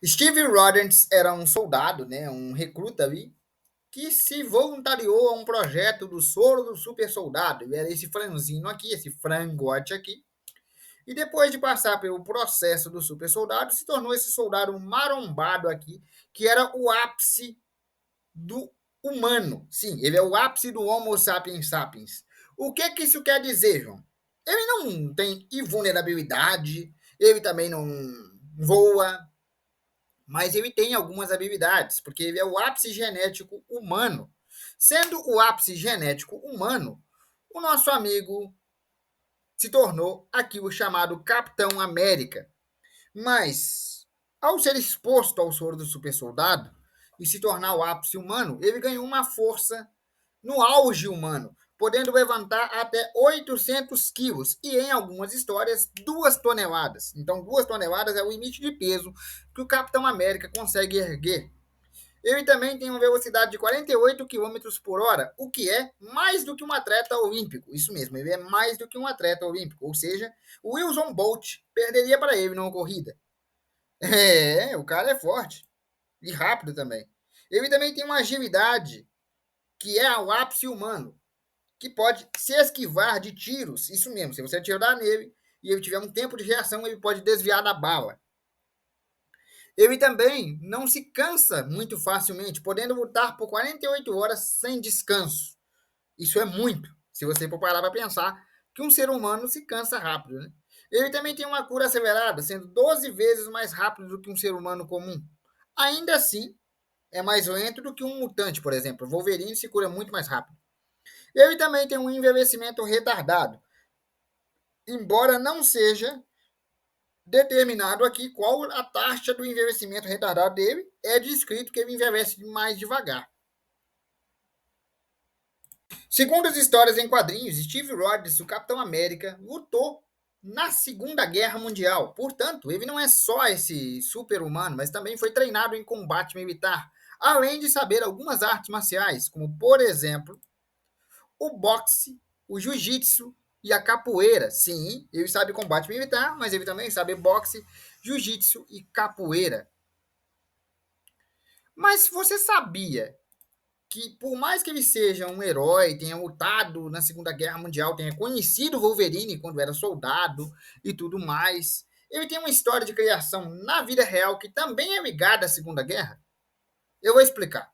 Steve Rogers era um soldado, né, um recruta ali, que se voluntariou a um projeto do soro do super soldado. Ele era esse franzino aqui, esse frangote aqui. E depois de passar pelo processo do super soldado, se tornou esse soldado marombado aqui, que era o ápice do humano. Sim, ele é o ápice do Homo sapiens sapiens. O que que isso quer dizer, João? Ele não tem invulnerabilidade, ele também não voa, mas ele tem algumas habilidades, porque ele é o ápice genético humano. Sendo o ápice genético humano, o nosso amigo se tornou aqui o chamado Capitão América. Mas, ao ser exposto ao soro do super soldado e se tornar o ápice humano, ele ganhou uma força no auge humano, podendo levantar até 800 quilos e, em algumas histórias, 2 toneladas. Então, 2 toneladas é o limite de peso que o Capitão América consegue erguer. Ele também tem uma velocidade de 48 quilômetros por hora, o que é mais do que um atleta olímpico. Isso mesmo, ele é mais do que um atleta olímpico. Ou seja, o Wilson Bolt perderia para ele numa corrida. O cara é forte e rápido também. Ele também tem uma agilidade que é o ápice humano, que pode se esquivar de tiros. Isso mesmo, se você atirar nele e ele tiver um tempo de reação, ele pode desviar da bala. Ele também não se cansa muito facilmente, podendo lutar por 48 horas sem descanso. Isso é muito, se você for parar para pensar que um ser humano se cansa rápido. Né? Ele também tem uma cura acelerada, sendo 12 vezes mais rápido do que um ser humano comum. Ainda assim, é mais lento do que um mutante, por exemplo. O Wolverine se cura muito mais rápido. Ele também tem um envelhecimento retardado, embora não seja determinado aqui qual a taxa do envelhecimento retardado dele, é descrito que ele envelhece mais devagar. Segundo as histórias em quadrinhos, Steve Rogers, o Capitão América, lutou na Segunda Guerra Mundial. Portanto, ele não é só esse super-humano, mas também foi treinado em combate militar, além de saber algumas artes marciais, como, por exemplo, o boxe, o jiu-jitsu e a capoeira. Sim, ele sabe combate militar, mas ele também sabe boxe, jiu-jitsu e capoeira. Mas você sabia que, por mais que ele seja um herói, tenha lutado na Segunda Guerra Mundial, tenha conhecido Wolverine quando era soldado e tudo mais, ele tem uma história de criação na vida real que também é ligada à Segunda Guerra? Eu vou explicar.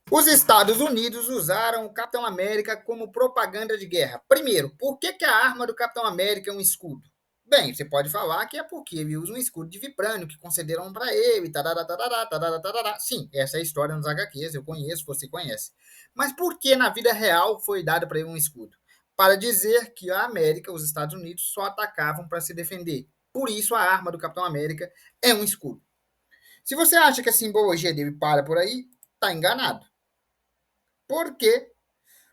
Os Estados Unidos usaram o Capitão América como propaganda de guerra. Primeiro, por que, que a arma do Capitão América é um escudo? Bem, você pode falar que é porque ele usa um escudo de vibrânio que concederam para ele, tarará, tarará, tarará, tarará. Sim, essa é a história nos HQs, eu conheço, você conhece. Mas por que na vida real foi dado para ele um escudo? Para dizer que a América, os Estados Unidos, só atacavam para se defender. Por isso a arma do Capitão América é um escudo. Se você acha que a simbologia dele para por aí, está enganado. Porque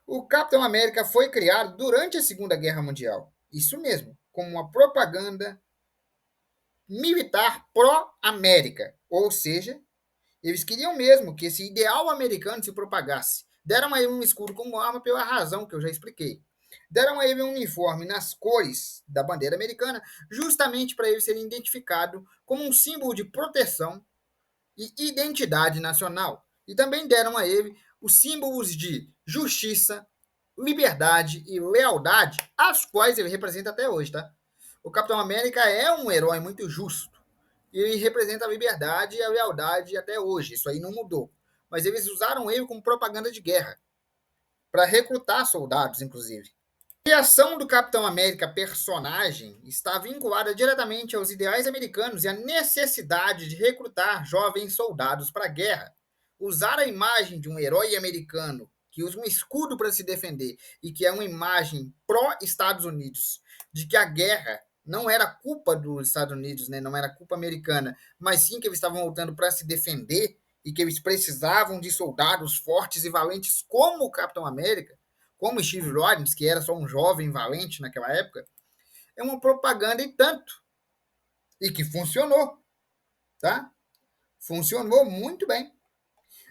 o Capitão América foi criado durante a Segunda Guerra Mundial. Isso mesmo, como uma propaganda militar pró-América. Ou seja, eles queriam mesmo que esse ideal americano se propagasse. Deram a ele um escudo como arma pela razão que eu já expliquei. Deram a ele um uniforme nas cores da bandeira americana, justamente para ele ser identificado como um símbolo de proteção e identidade nacional. E também deram a ele os símbolos de justiça, liberdade e lealdade, as quais ele representa até hoje, tá? O Capitão América é um herói muito justo. E ele representa a liberdade e a lealdade até hoje. Isso aí não mudou. Mas eles usaram ele como propaganda de guerra, para recrutar soldados, inclusive. A criação do Capitão América personagem está vinculada diretamente aos ideais americanos e à necessidade de recrutar jovens soldados para a guerra. Usar a imagem de um herói americano que usa um escudo para se defender e que é uma imagem pró-Estados Unidos, de que a guerra não era culpa dos Estados Unidos, né? Não era culpa americana, mas sim que eles estavam lutando para se defender e que eles precisavam de soldados fortes e valentes como o Capitão América, como Steve Rogers, que era só um jovem valente naquela época, é uma propaganda e tanto. E que funcionou, tá? Funcionou muito bem.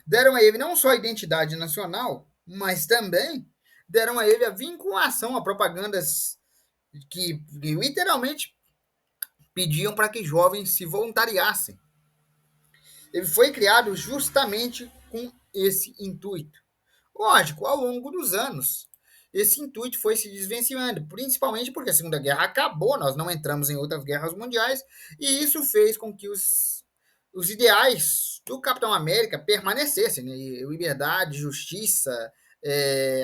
Deram a ele não só a identidade nacional, mas também deram a ele a vinculação a propagandas que literalmente pediam para que jovens se voluntariassem. Ele foi criado justamente com esse intuito. Lógico, ao longo dos anos, esse intuito foi se desvencilhando, principalmente porque a Segunda Guerra acabou, nós não entramos em outras guerras mundiais, e isso fez com que os ideais do Capitão América permanecessem, né? Liberdade, justiça,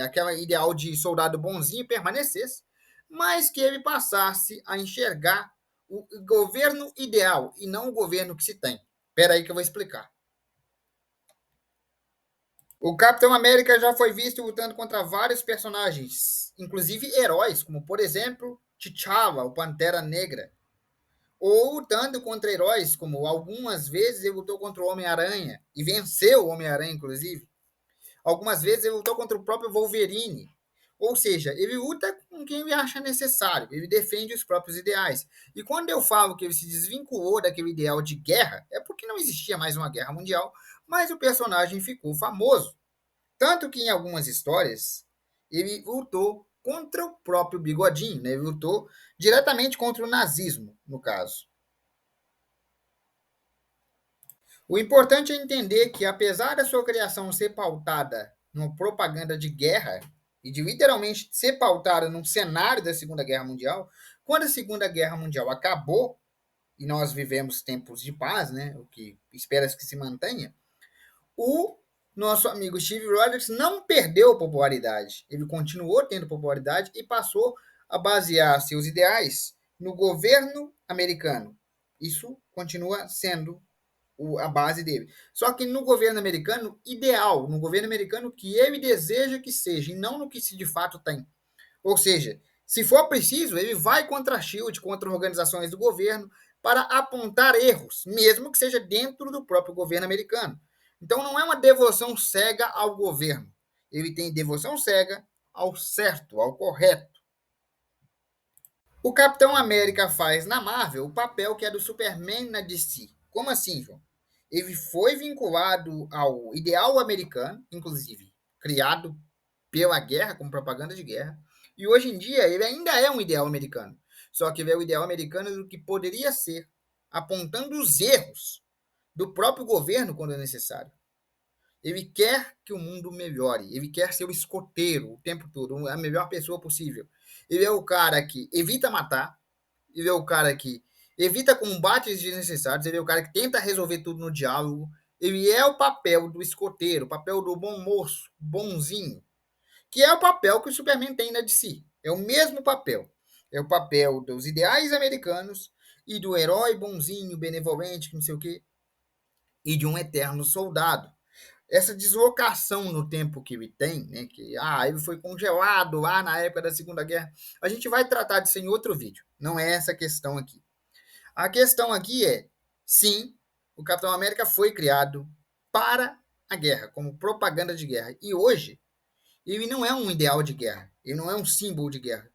aquela ideal de soldado bonzinho permanecesse, mas que ele passasse a enxergar o governo ideal e não o governo que se tem. Espera aí que eu vou explicar. O Capitão América já foi visto lutando contra vários personagens, inclusive heróis, como por exemplo T'Challa, o Pantera Negra, ou lutando contra heróis, como algumas vezes ele lutou contra o Homem-Aranha e venceu o Homem-Aranha, inclusive. Algumas vezes ele lutou contra o próprio Wolverine. Ou seja, ele luta com quem ele acha necessário, ele defende os próprios ideais. E quando eu falo que ele se desvinculou daquele ideal de guerra, é porque não existia mais uma guerra mundial, mas o personagem ficou famoso. Tanto que em algumas histórias ele lutou contra o próprio Bigodinho, né? Ele lutou diretamente contra o nazismo, no caso. O importante é entender que, apesar da sua criação ser pautada numa propaganda de guerra, e de literalmente ser pautada num cenário da Segunda Guerra Mundial, quando a Segunda Guerra Mundial acabou, e nós vivemos tempos de paz, né? O que espera-se que se mantenha, o nosso amigo Steve Rogers não perdeu popularidade. Ele continuou tendo popularidade e passou a basear seus ideais no governo americano. Isso continua sendo a base dele. Só que no governo americano ideal, no governo americano que ele deseja que seja, e não no que se de fato tem. Ou seja, se for preciso, ele vai contra a Shield, contra organizações do governo, para apontar erros, mesmo que seja dentro do próprio governo americano. Então não é uma devoção cega ao governo. Ele tem devoção cega ao certo, ao correto. O Capitão América faz na Marvel o papel que é do Superman na DC. Como assim, João? Ele foi vinculado ao ideal americano, inclusive criado pela guerra, como propaganda de guerra, e hoje em dia ele ainda é um ideal americano. Só que ele é o ideal americano do que poderia ser, apontando os erros do próprio governo quando é necessário. Ele quer que o mundo melhore, ele quer ser o escoteiro o tempo todo, a melhor pessoa possível. Ele é o cara que evita matar, ele é o cara que evita combates desnecessários, ele é o cara que tenta resolver tudo no diálogo. Ele é o papel do escoteiro, o papel do bom moço, bonzinho, que é o papel que o Superman tem na DC. É o mesmo papel. É o papel dos ideais americanos e do herói bonzinho, benevolente, que não sei o quê, e de um eterno soldado. Essa deslocação no tempo que ele tem, né, que ele foi congelado lá na época da Segunda Guerra, a gente vai tratar disso em outro vídeo. Não é essa a questão aqui. A questão aqui é, sim, o Capitão América foi criado para a guerra, como propaganda de guerra. E hoje, ele não é um ideal de guerra, ele não é um símbolo de guerra.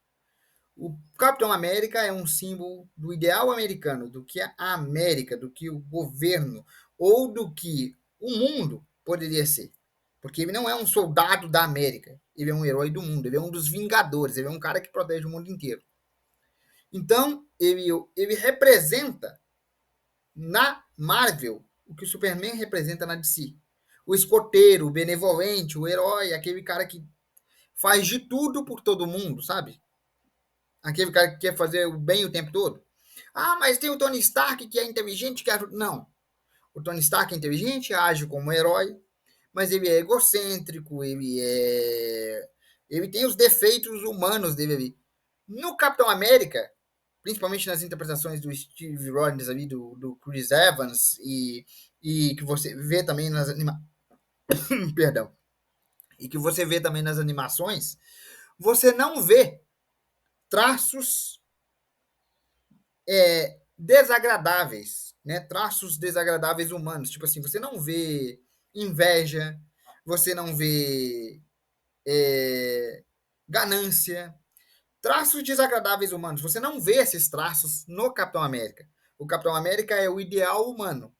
O Capitão América é um símbolo do ideal americano, do que a América, do que o governo ou do que o mundo poderia ser. Porque ele não é um soldado da América, ele é um herói do mundo, ele é um dos Vingadores, ele é um cara que protege o mundo inteiro. Então, ele representa na Marvel o que o Superman representa na DC. O escoteiro, o benevolente, o herói, aquele cara que faz de tudo por todo mundo, sabe? Aquele cara que quer fazer o bem o tempo todo. Mas tem o Tony Stark que é inteligente, que ajuda. Não. O Tony Stark é inteligente, age como um herói, mas ele é egocêntrico, ele tem os defeitos humanos dele ali. No Capitão América, principalmente nas interpretações do Steve Rogers ali, do Chris Evans, e que você vê também nas perdão. E que você vê também nas animações, você não vê traços desagradáveis, né? Traços desagradáveis humanos. Tipo assim, você não vê inveja, você não vê ganância, traços desagradáveis humanos. Você não vê esses traços no Capitão América. O Capitão América é o ideal humano.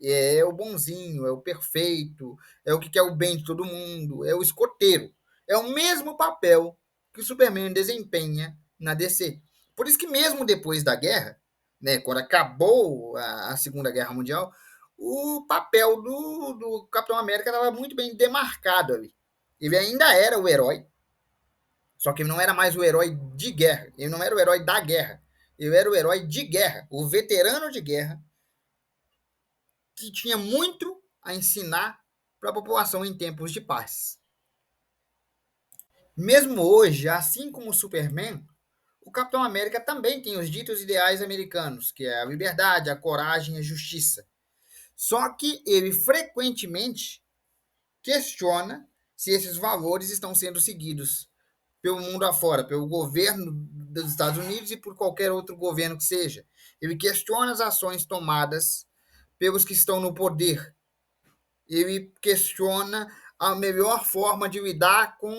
É o bonzinho, é o perfeito, é o que quer o bem de todo mundo, é o escoteiro. É o mesmo papel que o Superman desempenha na DC. Por isso que mesmo depois da guerra, né, quando acabou a Segunda Guerra Mundial, o papel do Capitão América estava muito bem demarcado ali. Ele ainda era o herói, só que ele não era mais o herói de guerra. Ele não era o herói da guerra. Ele era o herói de guerra, o veterano de guerra, que tinha muito a ensinar para a população em tempos de paz. Mesmo hoje, assim como o Superman, o Capitão América também tem os ditos ideais americanos, que é a liberdade, a coragem e a justiça. Só que ele frequentemente questiona se esses valores estão sendo seguidos pelo mundo afora, pelo governo dos Estados Unidos e por qualquer outro governo que seja. Ele questiona as ações tomadas pelos que estão no poder. Ele questiona a melhor forma de lidar com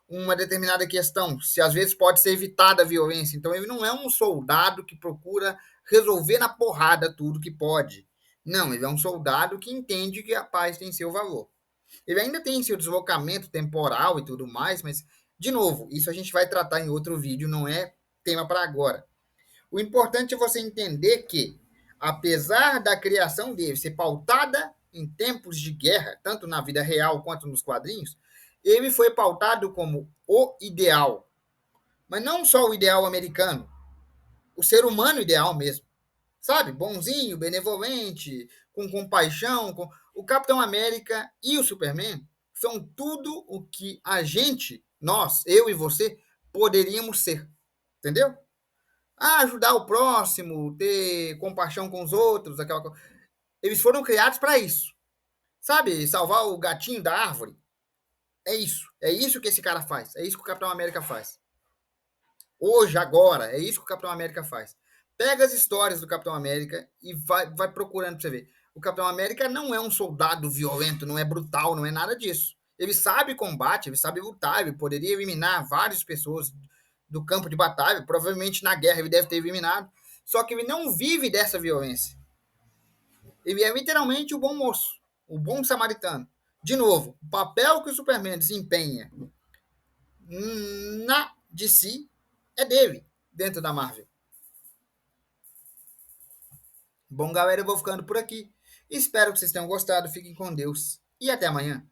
uma determinada questão, se às vezes pode ser evitada a violência. Então, ele não é um soldado que procura resolver na porrada tudo que pode. Não, ele é um soldado que entende que a paz tem seu valor. Ele ainda tem seu deslocamento temporal e tudo mais, mas, de novo, isso a gente vai tratar em outro vídeo, não é tema para agora. O importante é você entender que, apesar da criação dele ser pautada em tempos de guerra, tanto na vida real quanto nos quadrinhos, ele foi pautado como o ideal. Mas não só o ideal americano, o ser humano ideal mesmo. Sabe? Bonzinho, benevolente, com compaixão. O Capitão América e o Superman são tudo o que a gente, nós, eu e você, poderíamos ser. Entendeu? Ajudar o próximo, ter compaixão com os outros, aquela coisa. Eles foram criados para isso. Sabe? Salvar o gatinho da árvore. É isso. É isso que esse cara faz. É isso que o Capitão América faz. Hoje, agora, é isso que o Capitão América faz. Pega as histórias do Capitão América e vai procurando pra você ver. O Capitão América não é um soldado violento, não é brutal, não é nada disso. Ele sabe combate, ele sabe lutar, ele poderia eliminar várias pessoas do campo de batalha, provavelmente na guerra ele deve ter eliminado, só que ele não vive dessa violência. Ele é literalmente o bom moço, o bom samaritano. De novo, o papel que o Superman desempenha na DC é dele, dentro da Marvel. Bom, galera, eu vou ficando por aqui. Espero que vocês tenham gostado. Fiquem com Deus e até amanhã.